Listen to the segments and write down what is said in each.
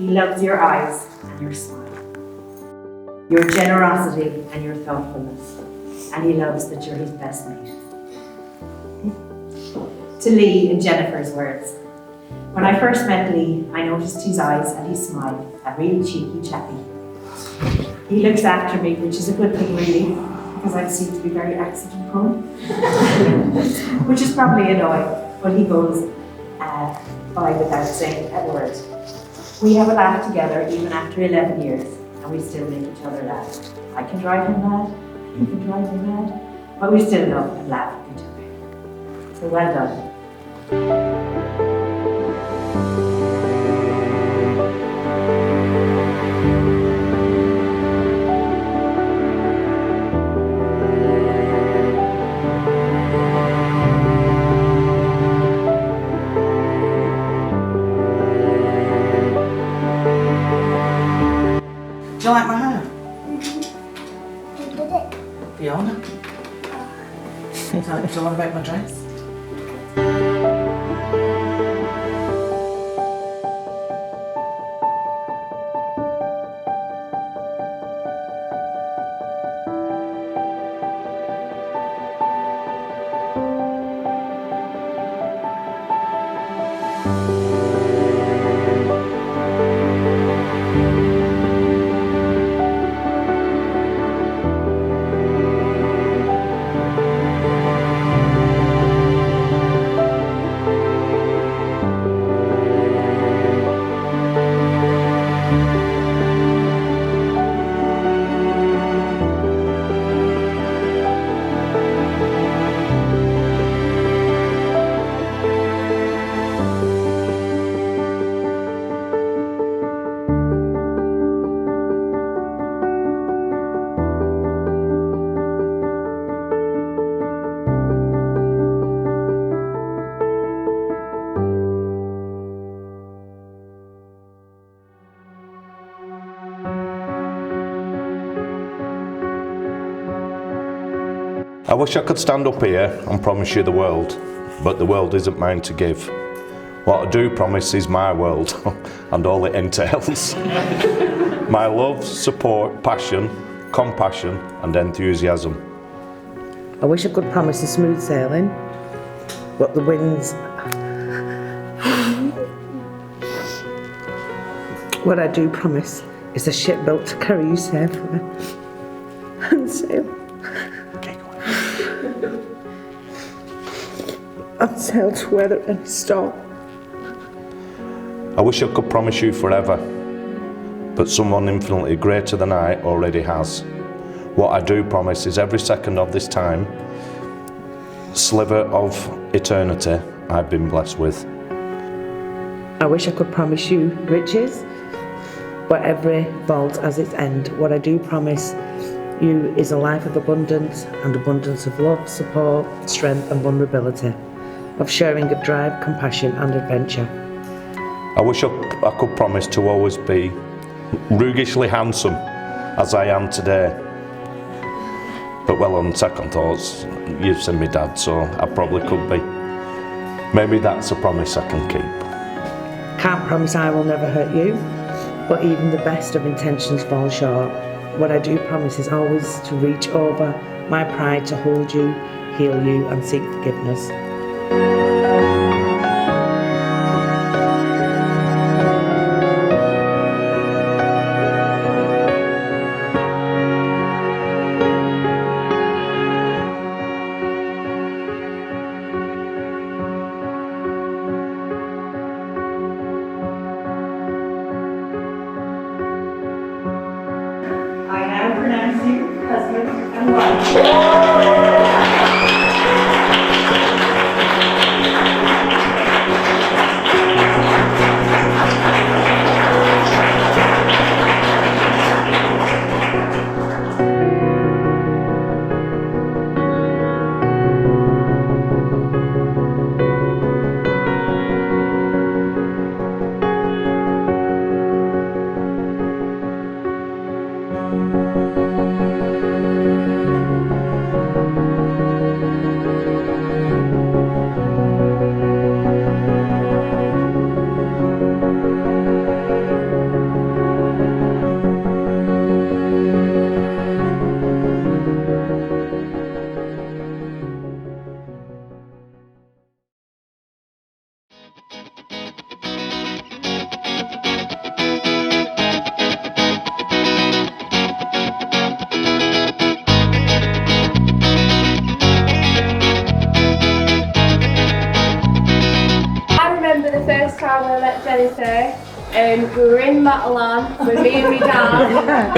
He loves your eyes and your smile, your generosity and your thoughtfulness, and he loves that you're his best mate. To Lee, in Jennifer's words, when I first met Lee, I noticed his eyes and his smile, a really cheeky chappy. He looks after me, which is a good thing really, because I seem to be very accident prone, which is probably annoying, but he goes by without saying a word. We have a laugh together even after 11 years, and we still make each other laugh. I can drive him mad, he can drive me mad, but we still love and laugh at each other. So well done. Do you like my hair? Who did it? Fiona? Do you want to make my dress? I wish I could stand up here and promise you the world, but the world isn't mine to give. What I do promise is my world and all it entails. My love, support, passion, compassion and enthusiasm. I wish I could promise a smooth sailing, but the winds... What I do promise is a ship built to carry you safely and sail. And sail to weather any storm. I wish I could promise you forever, but someone infinitely greater than I already has. What I do promise is every second of this time, sliver of eternity I've been blessed with. I wish I could promise you riches, but every vault has its end. What I do promise you is a life of abundance, and abundance of love, support, strength and vulnerability, of sharing of drive, compassion and adventure. I wish I could promise to always be roguishly handsome as I am today. But well, on second thoughts, you've seen me dad, so I probably could be. Maybe that's a promise I can keep. Can't promise I will never hurt you, but even the best of intentions fall short. What I do promise is always to reach over my pride to hold you, heal you and seek forgiveness. I now pronounce you husband and wife. We were in Matalan with me and my dad.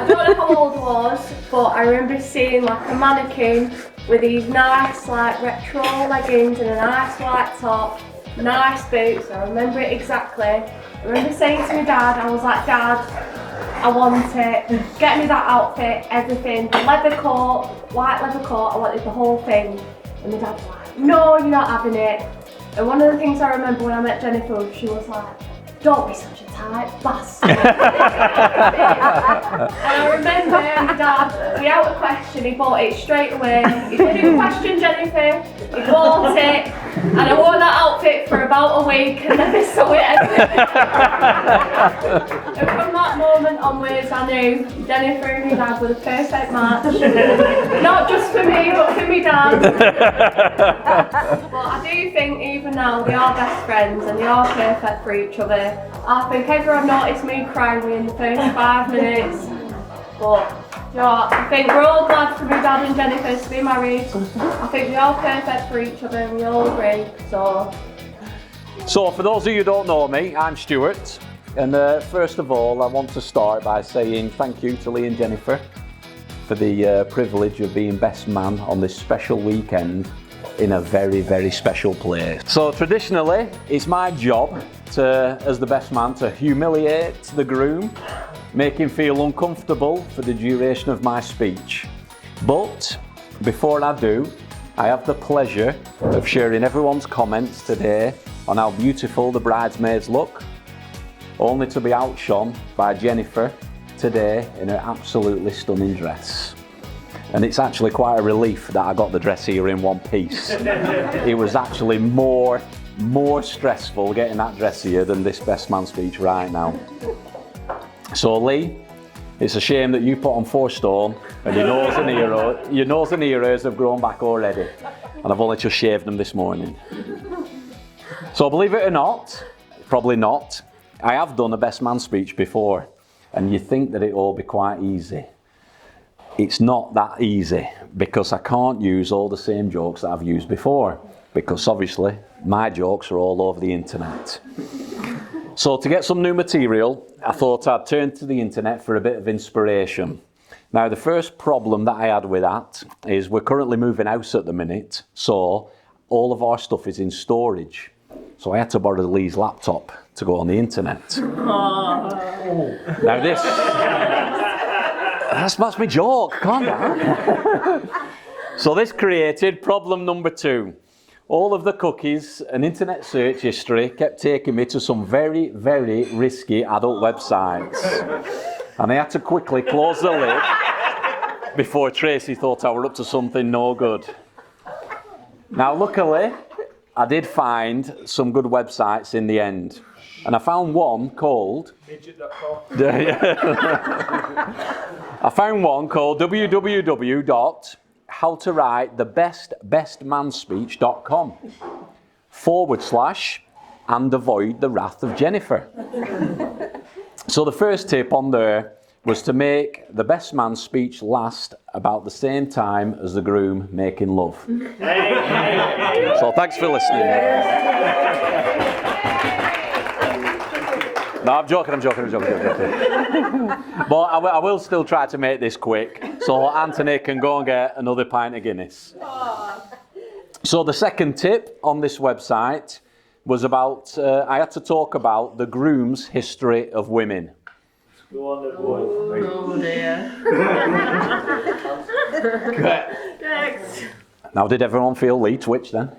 I don't know how old I was, but I remember seeing like a mannequin with these nice like retro leggings and a nice white top, nice boots. I remember it exactly. I remember saying to my dad, I was like, Dad, I want it. Get me that outfit, everything. The leather coat, white leather coat, I wanted the whole thing. And my dad was like, no, you're not having it. And one of the things I remember when I met Jennifer, she was like, don't be such a tight bastard. And I remember my dad, without a question, he bought it straight away. He didn't question Jennifer, he bought it. And I wore that outfit for about a week and never saw it again. And from that moment onwards, I knew Jennifer and my dad were the perfect match. Not just for me, but for my dad. But I do think even now they are best friends and they are perfect for each other. I think everyone noticed me crying in the first 5 minutes. But you know, I think we're all glad for my dad and Jennifer to be married. I think we're all perfect for each other and we all agree. So for those of you who don't know me, I'm Stuart. And first of all, I want to start by saying thank you to Lee and Jennifer for the privilege of being best man on this special weekend in a very, very special place. So traditionally, it's my job to, as the best man, to humiliate the groom, make him feel uncomfortable for the duration of my speech. But before I do, I have the pleasure of sharing everyone's comments today on how beautiful the bridesmaids look, only to be outshone by Jennifer today in her absolutely stunning dress. And it's actually quite a relief that I got the dress here in one piece. It was actually more stressful getting that dress here than this best man speech right now. So Lee, it's a shame that you put on 4 stone and your nose and ears have grown back already. And I've only just shaved them this morning. So believe it or not, probably not, I have done a best man speech before. And you think that it will be quite easy. It's not that easy because I can't use all the same jokes that I've used before because obviously my jokes are all over the internet. So to get some new material, I thought I'd turn to the internet for a bit of inspiration. Now the first problem that I had with that is we're currently moving house at the minute, so all of our stuff is in storage. So I had to borrow Lee's laptop to go on the internet. Now this... That's my joke, calm down. So this created problem number 2. All of the cookies and internet search history kept taking me to some very, very risky adult websites. And I had to quickly close the lid before Tracy thought I were up to something no good. Now luckily, I did find some good websites in the end. And I found one called... I found one called www.howtowritethebestmanspeech.com/ and avoid the wrath of Jennifer. So the first tip on there was to make the best man's speech last about the same time as the groom making love. So thanks for listening. No, I'm joking. But I will still try to make this quick so Anthony can go and get another pint of Guinness. So the second tip on this website was about, I had to talk about the groom's history of women. Go on, boy. Oh dear. Next. Now, did everyone feel Lee twitch then?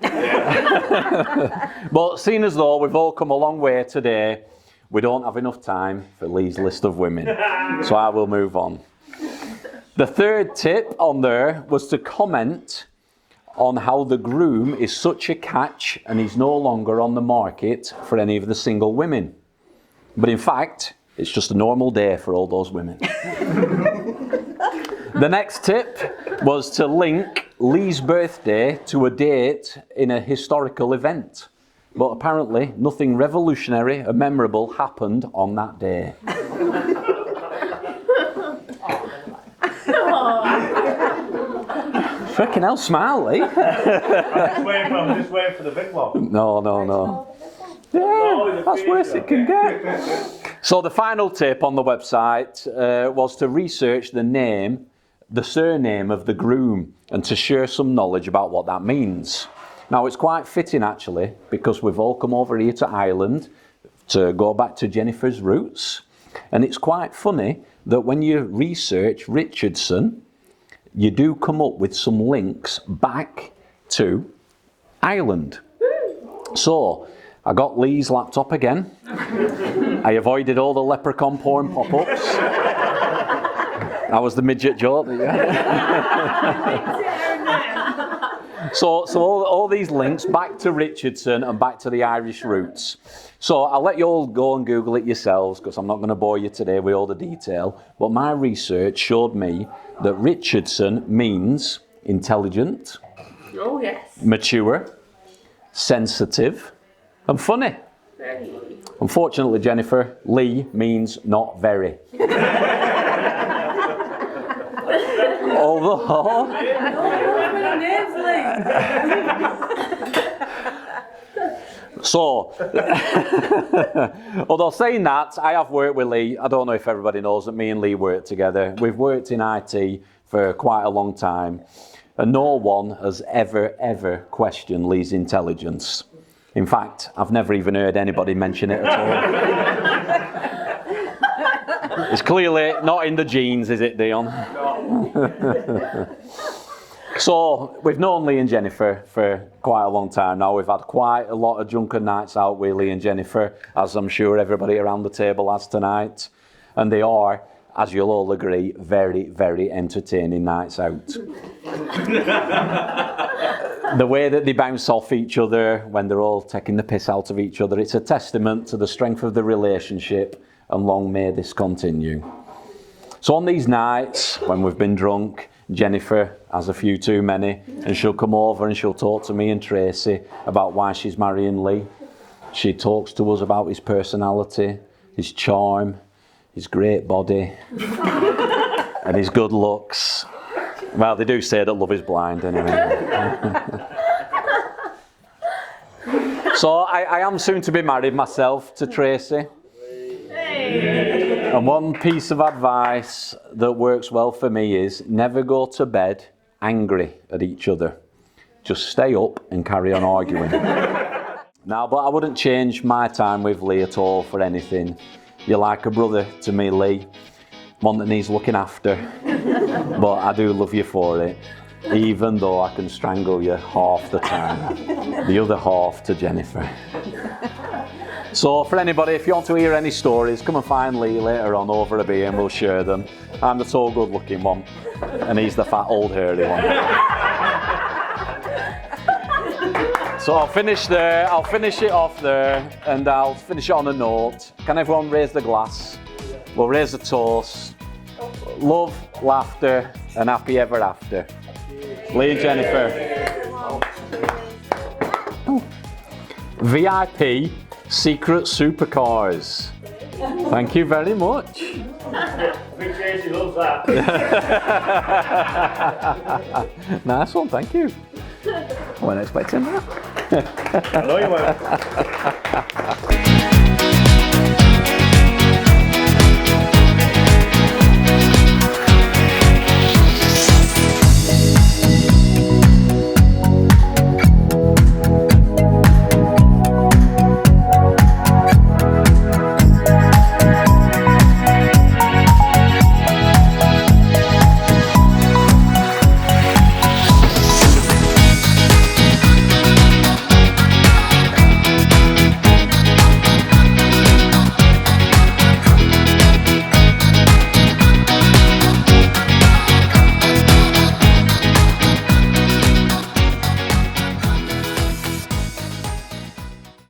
But seeing as though we've all come a long way today, we don't have enough time for Lee's list of women, so I will move on. The third tip on there was to comment on how the groom is such a catch and he's no longer on the market for any of the single women. But in fact, it's just a normal day for all those women. The next tip was to link Lee's birthday to a date in a historical event. But apparently, nothing revolutionary or memorable happened on that day. Freaking hell, smile, Lee. I'm just waiting for the big one. No. Yeah, that's worse it can get. So the final tip on the website was to research the surname of the groom, and to share some knowledge about what that means. Now it's quite fitting actually, because we've all come over here to Ireland to go back to Jennifer's roots, and it's quite funny that when you research Richardson, you do come up with some links back to Ireland. So I got Lee's laptop again. I avoided all the leprechaun porn pop-ups. That was the midget joke. So all these links back to Richardson and back to the Irish roots. So I'll let you all go and Google it yourselves, because I'm not going to bore you today with all the detail. But my research showed me that Richardson means intelligent, Oh yes. mature, sensitive, and funny. Very. Unfortunately, Jennifer, Lee means not very. Although, although saying that, I have worked with Lee. I don't know if everybody knows that me and Lee work together. We've worked in IT for quite a long time, and no one has ever questioned Lee's intelligence. In fact, I've never even heard anybody mention it at all. It's clearly not in the genes, is it, Dion? So, we've known Lee and Jennifer for quite a long time now. We've had quite a lot of drunken nights out with Lee and Jennifer, as I'm sure everybody around the table has tonight. And they are, as you'll all agree, very entertaining nights out. The way that they bounce off each other when they're all taking the piss out of each other, it's a testament to the strength of the relationship, and long may this continue. So on these nights, when we've been drunk, Jennifer has a few too many, and she'll come over and she'll talk to me and Tracy about why she's marrying Lee. She talks to us about his personality, his charm, his great body, and his good looks. Well, they do say that love is blind anyway. So I am soon to be married myself to Tracy. And one piece of advice that works well for me is never go to bed angry at each other. Just stay up and carry on arguing. Now, but I wouldn't change my time with Lee at all for anything. You're like a brother to me, Lee. One that needs looking after. But I do love you for it. Even though I can strangle you half the time. The other half to Jennifer. So for anybody, if you want to hear any stories, come and find Lee later on over a beer and we'll share them. I'm the tall, good looking one, and he's the fat, old, hairy one. So I'll finish there, I'll finish it off there, and I'll finish it on a note. Can everyone raise the glass? We'll raise a toast. Love, laughter, and happy ever after. Lee and Jennifer. VIP secret supercars. Thank you very much. Big Tracy loves that. Nice one, thank you. I wasn't expecting that. I know you won't.